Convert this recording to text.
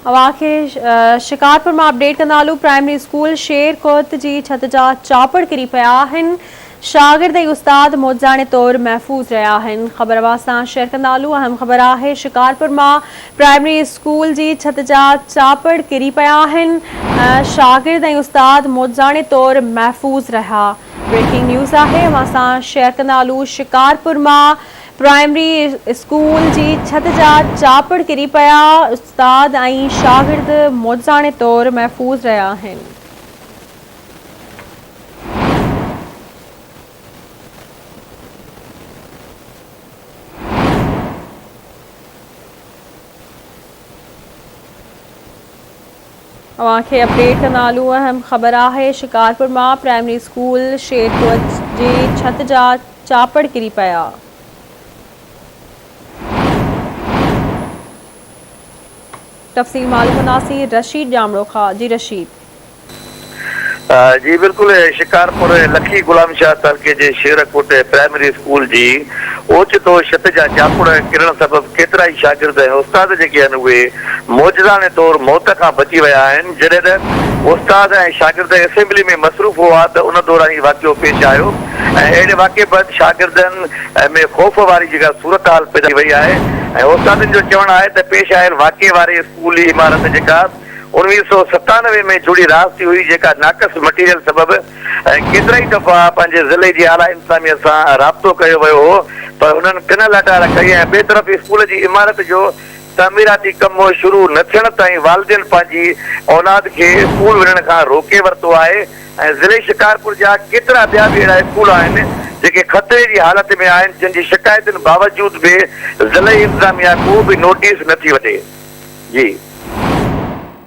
अवांखे शिकारपुर में update कंदालू। Primary school Sherkot जी छत जा चापड़ किरी पिया आहिनि। शागिर्द ऐं उस्ताद मौजाने तौर महफूज रहा आहिनि। ख़बर वास्ता शेयर कंदालू। अहम ख़बर है शिकारपुर में प्राइमरी स्कूल जी छत जा चापड़ किरी पिया आहिनि। शागिर्द ऐं उस्ताद मौजाने तौर महफूज रहा। ब्रेकिंग न्यूज़ है वास्ता शेयर कंदालू। शिकारपुर में प्राइमरी स्कूल जी छत जा चापड़ किरी पिया। उस्ताद ऐं शागिर्द मौजाने तौर महफूज रहा आहिनि। अवांखे अपडेट कंदालू। अहम ख़बर है शिकारपुर में प्राइमरी स्कूल शेरकोट जी छत जा चापड़ किरी पिया। तफसील मालूम कंदासीं रशीद जामड़ो खां। जी रशीद। जी बिल्कुल। शिकारपुर लखी गुलाम शाह तालके जे शेरकोट प्राइमरी स्कूल जी ओचितो छत जा चापड़ किरण सबब केतरा ही शागिर्द ऐं उस्ताद जेके आहिनि उहे मौजदाने तौर मौत खां बची विया आहिनि। जॾहिं त उस्ताद ऐं शागिर्द असेंबली में मसरूफ़ हुआ त उन दौरान ही वाक़ियो पेश आयो ऐं अहिड़े वाक़े बैदि शागिर्दनि में ख़ौफ़ वारी जेका सूरत हाल पैदा थी वई आहे ऐं उस्तादनि जो चवणु आहे त पेश आयल वाक़े वारे स्कूल जी इमारत जेका 1997 में जुड़ी रास्ती हुई जेका नाक़स मटीरियल सबब केतिरा ई दफ़ा पंहिंजे ज़िले जी आला इंतज़ामिया सां राब्तो कयो वियो हो पर उन्हनि किन लटार कई ऐं ॿिए तरफ़ स्कूल जी इमारत जो तामीराती कमु शुरू न थियण ताईं वालिदिन पंहिंजी औलाद खे स्कूल वञण खां रोके वरितो आहे ऐं ज़िले शिकारपुर जा केतिरा ॿिया बि अहिड़ा स्कूल आहिनि जेके ख़तरे जी हालत में आहिनि जिन जी शिकायतुनि बावजूद बि ज़िले इंतज़ामिया को बि नोटिस नथी वठे। जी।